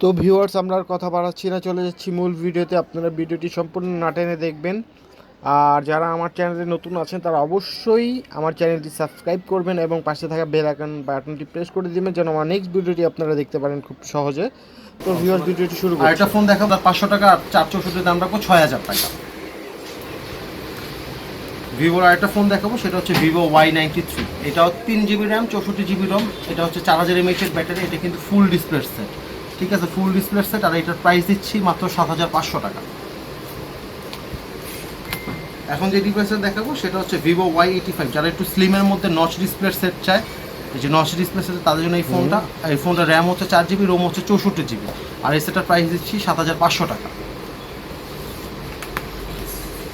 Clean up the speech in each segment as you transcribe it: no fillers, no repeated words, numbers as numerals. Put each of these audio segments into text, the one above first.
তো ভিউয়ার্স, আমরা আর কথা বাড়াচ্ছি না, চলে যাচ্ছি মূল ভিডিওতে। আপনারা ভিডিওটি সম্পূর্ণ না টেনে দেখবেন। আর যারা আমার চ্যানেলে নতুন আছেন তারা অবশ্যই আমার চ্যানেলটি সাবস্ক্রাইব করবেন এবং পাশে থাকা বেল আইকন বাটনটি প্রেস করে দিবেন যেন আমার নেক্সট ভিডিওটি আপনারা দেখতে পারেন খুব সহজে। তো ভিউয়ার্স, ভিডিওটি শুরু আর করছি। একটা ফোন দেখাবো 500 টাকা, আর 464 দাম রাখবো 6000 টাকা। ভিভোর আরেকটা ফোন দেখাবো, সেটা হচ্ছে ভিভো Y93। এটাও 3GB র্যাম, 64GB রম। এটা হচ্ছে 4000 mAh এর ব্যাটারি। এটা কিন্তু ফুল ডিসপ্লে সেট, ঠিক আছে, ফুল ডিসপ্লে সেট। আর এটার প্রাইস দিচ্ছি মাত্র 7500 টাকা। এখন যে ডিভাইসটা দেখাবো সেটা হচ্ছে ভিভো Y85। যারা একটু স্লিমের মধ্যে নচ ডিসপ্লে সেট চায়, এই যে নচ ডিসপ্লে সেট, তাদের জন্য এই ফোনটা র্যাম হচ্ছে 4GB, রোম হচ্ছে 64GB। আর এই সেটার প্রাইস দিচ্ছি 7500 টাকা।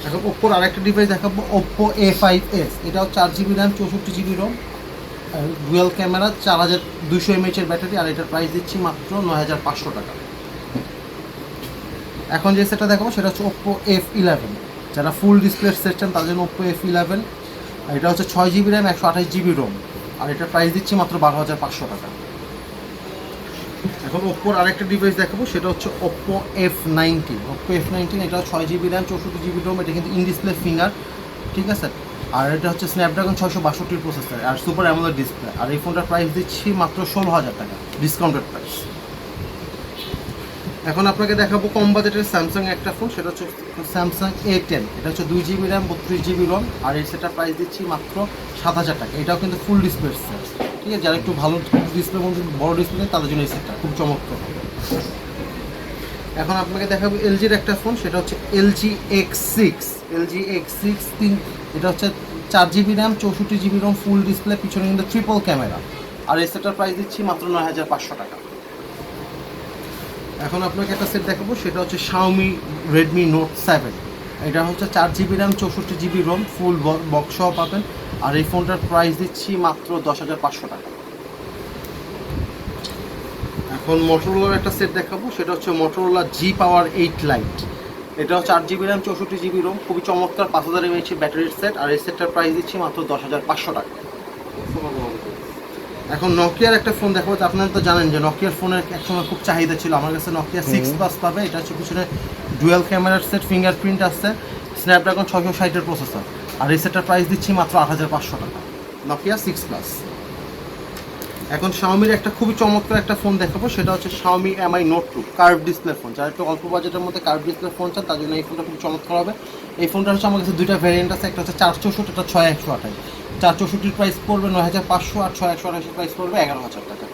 এখন ওপ্পোর আরেকটা ডিভাইস দেখাবো, ওপ্পো A5s। এটাও 4GB RAM, 64GB ROM, dual camera, 4200 mAh এর ব্যাটারি। আর এটার প্রাইস দিচ্ছি মাত্র 9500 টাকা। এখন যে সেটটা দেখাবো সেটা হচ্ছে ওপ্পো F11। যারা ফুল ডিসপ্লে সেট চান তাদের জন্য ওপ্পো F11। এটা হচ্ছে 6GB র্যাম, 128GB রোম। আর এটার প্রাইস দিচ্ছি মাত্র 12500 টাকা। এখন ওপ্পোর আরেকটা ডিভাইস দেখাবো, সেটা হচ্ছে ওপ্পো F19। ওপ্পো F19 এটাও 6GB র্যাম, 64GB রোম। এটা কিন্তু ইন ডিসপ্লে ফিঙ্গার, ঠিক আছে। আর এটা হচ্ছে স্ন্যাপড্রাগন 662 প্রসেসর আর সুপার অ্যামোলেড ডিসপ্লে। আর এই ফোনটার প্রাইস দিচ্ছি মাত্র 16000 টাকা, ডিসকাউন্টেড প্রাইস। এখন আপনাকে দেখাবো কম বাজেটের স্যামসাং একটা ফোন, সেটা হচ্ছে স্যামসাং A10। এটা হচ্ছে 2GB র্যাম, 32GB রম। আর এই সেটার প্রাইস দিচ্ছি মাত্র 7000 টাকা। এটাও কিন্তু ফুল ডিসপ্লে সেট, ঠিক আছে। যারা একটু ভালো ডিসপ্লে মধ্যে বড় ডিসপ্লে তাদের জন্য এই সেটটা খুব চমৎকার হবে। এখন আপনাকে দেখাবো এলজির একটা ফোন, সেটা হচ্ছে LG X6। LG X6 এটা হচ্ছে 4GB র্যাম, 64GB রম, ফুল ডিসপ্লে, পিছনে কিন্তু ট্রিপল ক্যামেরা। আর এই সেটটার প্রাইস দিচ্ছি মাত্র 9500 টাকা। এখন আপনাকে একটা সেট দেখাবো, সেটা হচ্ছে Xiaomi Redmi Note 7। এটা হচ্ছে 4GB র্যাম, 64GB রম, ফুল বক্স সহ পাবেন। আর এই ফোনটার প্রাইস দিচ্ছি মাত্র 10500 টাকা। এখন মোটরোলার একটা সেট দেখাবো, সেটা হচ্ছে মোটরোলা G Power 8 Lite। এটাও 4GB র্যাম, 64GB রম, খুবই চমৎকার, 5000 mAh ব্যাটারির সেট। আর এই সেটটার প্রাইস দিচ্ছি মাত্র 10500 টাকা। এখন নকিয়ার একটা ফোন দেখাবো। আপনারা তো জানেন যে নকিয়ার ফোনের একসময় খুব চাহিদা ছিল। আমার কাছে নকিয়া 6+ পাবে। এটা হচ্ছে পিছনে ডুয়াল ক্যামেরার সেট, ফিঙ্গারপ্রিন্ট আছে, স্ন্যাপড্রাগন 660 প্রসেসর। আর এই সেটটার প্রাইস দিচ্ছি মাত্র 8500 টাকা, নকিয়া 6+। এখন শাওমির একটা খুবই চমৎকার একটা ফোন দেখাবো, সেটা হচ্ছে Xiaomi Mi Note 2 curve display phone. যারা একটু অল্প বাজেটের মধ্যে কার্ভ ডিসপ্লে ফোন চান তার জন্য এই ফোনটা খুব চমৎকার হবে। এই ফোনটা হচ্ছে আমার কাছে দুইটা ভ্যারিয়েন্ট আছে, একটা হচ্ছে 464, একটা 6128। 464 প্রাইস পড়বে 9500, আর 6128 প্রাইস পড়বে 11000 টাকা।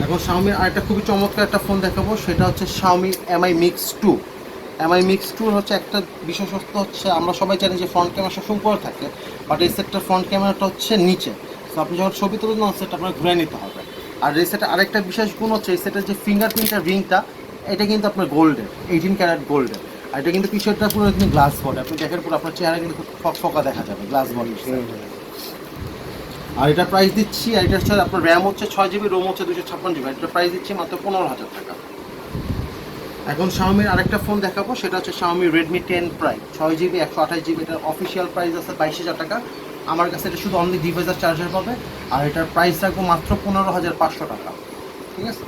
এখন Xiaomi আরেকটা খুবই চমৎকার একটা ফোন দেখাবো, সেটা হচ্ছে Xiaomi Mi Mix 2। Mi Mix 2 হচ্ছে একটা বিশেষত্ব হচ্ছে, আমরা সবাই জানি যে ফ্রন্ট ক্যামেরা সবসময় উপরে থাকে, বাট এই সেটটার ফ্রন্ট ক্যামেরাটা হচ্ছে নিচে। তো আপনি যখন ছবি তুলবেন সেটটা আপনার ঘুরে নিতে হবে। আর এই সেটের আরেকটা বিশেষ গুণ হচ্ছে, এই সেটের যে ফিঙ্গারপ্রিন্টের রিংটা, এটা কিন্তু আপনার গোল্ডের, 18 ক্যারেট গোল্ডের। আর এটা কিন্তু পিছনটা পুরো কিন্তু গ্লাস বডি। আপনি দেখার পর আপনার চেহারা কিন্তু খুব ফকফকা দেখা যাবে গ্লাস বডির। আর এটা প্রাইস দিচ্ছি, আর এটা হচ্ছে আপনার র্যাম হচ্ছে 6GB, রোম হচ্ছে 256GB। এটা প্রাইস দিচ্ছি মাত্র 15000 টাকা। এখন Xiaomi আরেকটা ফোন দেখাবো, সেটা হচ্ছে Xiaomi Redmi 10 Prime 6GB, 128GB। এটার অফিসিয়াল প্রাইস আছে 22000 টাকা। আমার কাছে এটা শুধু অনলি ডিভাইস চার্জার পাবে। আর এটার প্রাইস রাখবো মাত্র 15500 টাকা, ঠিক আছে।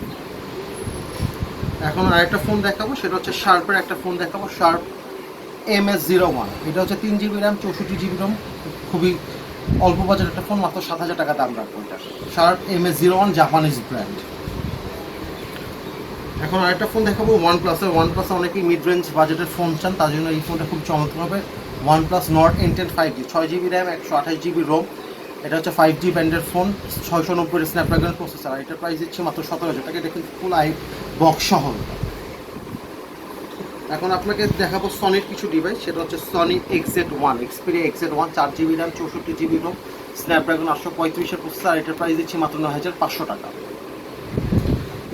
এখন আরেকটা ফোন দেখাবো, সেটা হচ্ছে শার্পের একটা ফোন দেখাবো, শার্প MS01। এটা হচ্ছে 3GB র্যাম, 64GB রম, খুবই অল্প বাজেট একটা ফোন, মাত্র 7000 টাকা দাম রাখবো এটা। Sharp MS01, Japanese brand. এখন আরেকটা ফোন দেখাবো ওয়ানপ্লাসে অনেকেই মিড রেঞ্জ বাজেটের ফোন চান, তার জন্য এই ফোনটা খুব চমৎকার হবে। OnePlus Nord N10 5G, 6GB RAM, 128GB ROM. এটা হচ্ছে 5G ব্যান্ডের ফোন, 690 স্ন্যাপড্রাগন প্রসেসর। আর এটার প্রাইস দিচ্ছে মাত্র 17000 টাকা। এটা কিন্তু ফুল বক্স সহ। এখন আপনাকে দেখাবো সনির কিছু ডিভাইস, সেটা হচ্ছে Sony XZ1, Xperia XZ1, 4GB RAM, 64GB ROM, Snapdragon 835 processor. আর এটার প্রাইস দিচ্ছে মাত্র 9500 টাকা।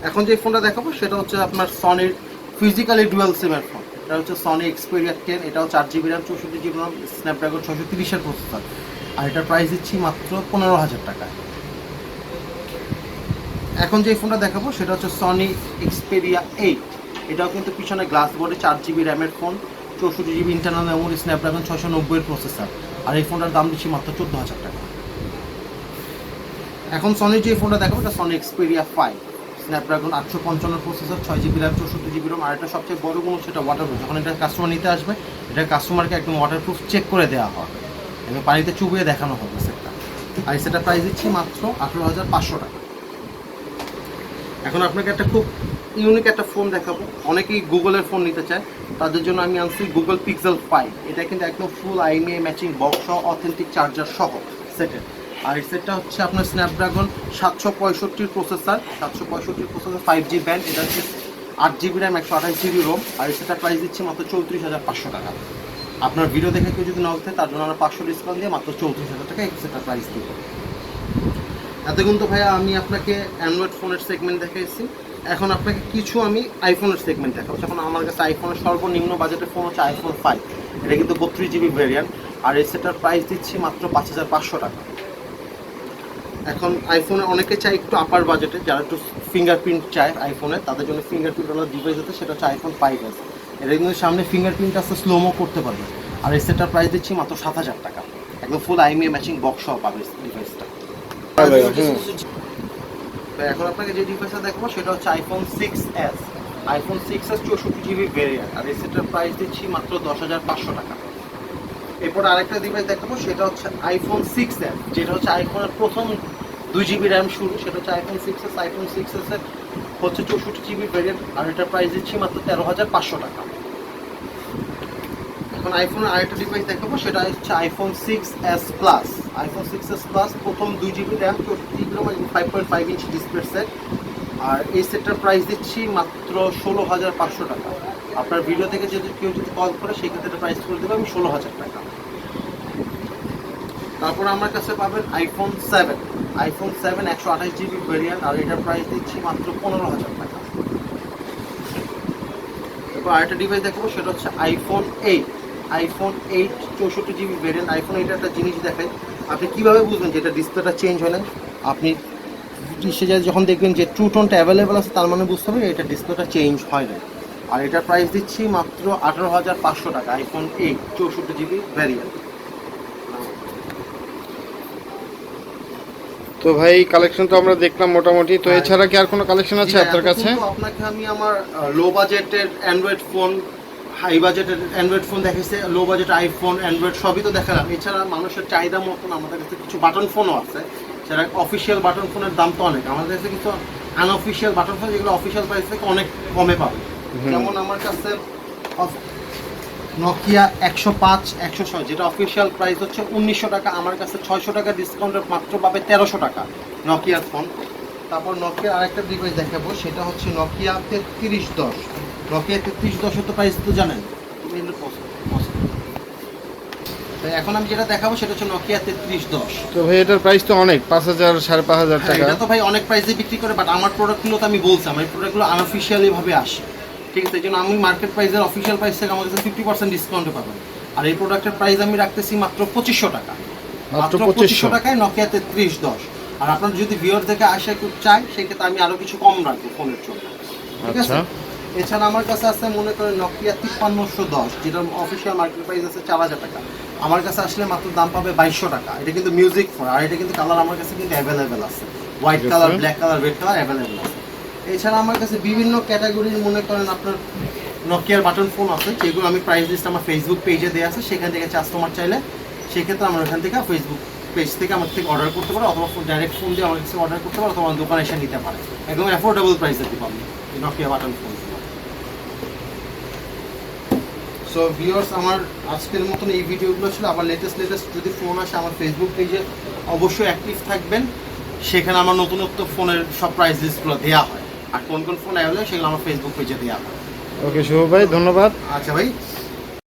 এখন যে ফোনটা দেখাবো সেটা হচ্ছে আপনার সনির ফিজিক্যালি ডুয়াল সিমের ফোন। এটা হচ্ছে সনি Xperia 10। এটাও 4GB র্যাম, 64GB রম, স্ন্যাপড্রাগন 630 প্রসেসর। আর এটার প্রাইস দিচ্ছি মাত্র 15000 টাকা। এখন যে ফোনটা দেখাবো সেটা হচ্ছে সনি Xperia 8। এটাও কিন্তু পিছনে গ্লাস বডি, 4GB র্যামের phone, 64GB internal memory, Snapdragon 690 processor. আর এই ফোনটার দাম দিচ্ছি মাত্র 14000 টাকা। এখন সনির যে ফোনটা দেখাবো এটা Sony Xperia 5। Snapdragon 855 processor, 6 GB RAM, 64 GB ROM. আর এটা সবচেয়ে বড় গুণ সেটা ওয়াটারপ্রুফ। যখন এটা কাস্টমার নিতে আসবে, এটা কাস্টমারকে একদম ওয়াটারপ্রুফ চেক করে দেওয়া হবে এবং পানিতে চুবিয়ে দেখানো হবে সেটটা। আর সেটা প্রাইস দিচ্ছি মাত্র 18,500 টাকা। এখন আপনাকে একটা খুব ইউনিক একটা ফোন দেখাবো। অনেকেই গুগলের ফোন নিতে চায়, তাদের জন্য আমি আনছি গুগল পিক্সেল 5। এটা কিন্তু একদম ফুল আইএমআই ম্যাচিং বক্স সহ, অথেন্টিক চার্জার সহ সেটের। আর এই সেটটা হচ্ছে আপনার স্ন্যাপড্রাগন 765 প্রসেসর, 5G ব্যান্ড। এটা হচ্ছে 8 জিবি র্যাম, 128 জিবি রোম। আর এই সেটটা প্রাইস দিচ্ছি মাত্র 34,500 টাকা। আপনার ভিডিও দেখে কেউ যদি না উঠে, তার জন্য আমরা 500 ডিসকাউন্ট দিয়ে মাত্র 34,000 টাকা এই সেটটার প্রাইস দিব। এতক্ষণ তো ভাইয়া আমি আপনাকে অ্যান্ড্রয়েড ফোনের সেগমেন্ট দেখাইছি, এখন আপনাকে কিছু আমি আইফোনের সেগমেন্ট দেখাবো। এখন আমার কাছে আইফোনের সর্বনিম্ন বাজেটের ফোন হচ্ছে আইফোন 5। এটা কিন্তু 32 জিবি ভ্যারিয়েন্ট। আর এই সেটার প্রাইস দিচ্ছি মাত্র 5,500 টাকা। এখন আইফোনে অনেকে চায় একটু আপার বাজেটে, যারা একটু ফিঙ্গারপ্রিন্ট চায় আইফোনে, তাদের জন্য ফিঙ্গারপ্রিন্টওয়ালা ডিভাইস আছে, সেটা হচ্ছে আইফোন 5s। এটা কিন্তু সামনে ফিঙ্গারপ্রিন্ট আছে, স্লোমো করতে পারবে। আর এই সেটার প্রাইস দিচ্ছি মাত্র 7,000 টাকা। একদম ফুল আইএমআই ম্যাচিং বক্স সহ পাবে ডিভাইসটা। এখন আপনাকে যে ডিভাইসটা দেখাবো সেটা হচ্ছে iPhone 6s। IPhone 6s 64 GB variant. আর এই সেটার প্রাইস দিচ্ছি মাত্র 10,500 টাকা। এরপর আরেকটা ডিভাইস দেখাবো, সেটা হচ্ছে আইফোন 6s, যেটা হচ্ছে আইফোনের প্রথম 2 জিবি র্যাম শুরু। সেটা হচ্ছে আইফোন 6s। আইফোন 6s এর হচ্ছে 64 জিবি ভ্যারিয়েন্ট। আর এটার প্রাইস দিচ্ছি মাত্র 13,500 টাকা। এখন আইফোনের আরেকটা ডিভাইস দেখাবো, সেটা হচ্ছে iPhone 6s plus. IPhone 6s plus প্রথম 2 GB RAM, 64 GB Rome, 5.5 inch display set. আর এই সেটটার প্রাইস দিচ্ছি মাত্র 16,500 টাকা। আপনার ভিডিও থেকে যদি কেউ কল করে, সেই ক্ষেত্রে প্রাইস করে দেবো আমি 16,000 টাকা। তারপর আমার কাছে পাবেন আইফোন 7। IPhone 7 128 GB variant. আর এটার প্রাইস দিচ্ছি মাত্র 15,000 টাকা। এরপর আরেকটা ডিভাইস দেখাবো, সেটা হচ্ছে iPhone 8। IPhone 8 64 GB variant. IPhone 8 একটা জিনিস দেখাই, আপনি কীভাবে বুঝবেন যে এটা ডিসপ্লেটা চেঞ্জ হয় না? আপনি সে যখন দেখবেন যে ট্রু টোনটা অ্যাভেলেবেল আছে, তার মানে বুঝতে হবে এটা ডিসপ্লেটা চেঞ্জ হয় না। আর এটার প্রাইস দিচ্ছি মাত্র 18,500 টাকা। IPhone 8 64 GB variant. তো ভাই কালেকশন তো আমরা দেখলাম মোটামুটি, তো এছাড়া কি আর কোনো কালেকশন আছে আপনার কাছে? আপনাকে আমি আমার লো বাজেটের অ্যান্ড্রয়েড ফোন, হাই বাজেটের অ্যান্ড্রয়েড ফোন দেখেছি, লো বাজেট আইফোন, অ্যান্ড্রয়েড সবই তো দেখালাম। এছাড়া মানুষের চাহিদা মতন আমাদের কাছে কিছু বাটন ফোনও আছে। সেটা অফিসিয়াল বাটন ফোনের দাম তো অনেক, আমাদের কাছে কিছু আনঅফিসিয়াল বাটন ফোন, যেগুলো অফিসিয়াল প্রাইস থেকে অনেক কমে পাবে। যেমন আমার কাছে নকিয়া 105 106, যেটা অফিসিয়াল প্রাইস হচ্ছে 1900 টাকা, আমার কাছে 600 টাকা ডিসকাউন্টের মাত্র পাবে 1300 টাকা নকিয়ার ফোন। তারপর নকিয়ার আরেকটা ডিভাইস দেখাবো, সেটা হচ্ছে নকিয়া 3310। নকিয়া 3310 তো প্রাইস তো জানেন। এখন আমি যেটা দেখাবো সেটা হচ্ছে নকিয়া 3310। তো ভাই এটার প্রাইস তো অনেক, 5,000 5,500 টাকা। এটা তো ভাই অনেক প্রাইসে বিক্রি করে, বাট আমার প্রোডাক্টগুলো তো আমি বলছি, আমার প্রোডাক্টগুলো আনঅফিসিয়ালি ভাবে আসে, ঠিক আছে? এই জন্য আমি মার্কেট প্রাইসের অফিসিয়াল প্রাইস থেকে আমার কাছে 50% ডিসকাউন্টে পাবেন। আর এই প্রোডাক্টের প্রাইস আমি রাখতেছি মাত্র 2500 টাকা। মাত্র 2500 টাকায় নকিয়া 3310। আর আপনার যদি ভিউয়ার থেকে আসে কেউ চায়, সেক্ষেত্রে আমি আরও কিছু কম রাখবো ফোনের জন্য, ঠিক আছে? এছাড়া আমার কাছে আছে মনে করেন নকিয়া 5310, যেটার অফিসিয়াল মার্কেট প্রাইস আছে 4000 টাকা। আমার কাছে আসলে মাত্র দাম পাবে 2200 টাকা। এটা কিন্তু মিউজিক ফোন, আর এটা কিন্তু কালার আমার কাছে কিন্তু অ্যাভেলেবেল আছে, white colour, black colour, red colour available আছে। এছাড়া আমার কাছে বিভিন্ন ক্যাটাগরির মনে করেন আপনার নকিয়ার বাটন ফোন আছে, যেগুলো আমি প্রাইস লিস্ট আমার ফেসবুক পেজে দেওয়া আছে, সেখান থেকে কাস্টমার চাইলে সেক্ষেত্রে আমার ওখান থেকে ফেসবুক পেজ থেকে আমার থেকে অর্ডার করতে পারো, অথবা ডাইরেক্ট ফোন দিয়ে আমার কাছে অর্ডার করতে পারো, অথবা দোকানে এসে নিতে পারে। একদম অ্যাফোর্ডেবল প্রাইসে দিতে পারবে Nokia button phone. So viewers, আমার আজকের মতন এই ভিডিওগুলো ছিল। আবার লেটেস্ট যদি ফোন আসে, আমার ফেসবুক পেজে অবশ্যই অ্যাক্টিভ থাকবেন, সেখানে আমার নতুনত্ব ফোনের সব প্রাইস লিস্টগুলো দেওয়া হয়। আর কোন কোন ফোন অ্যাভেলেবল সেগুলো আমার ফেসবুক পেজে দেওয়া হয়। ওকে শুভ ভাই, ধন্যবাদ। আচ্ছা ভাই।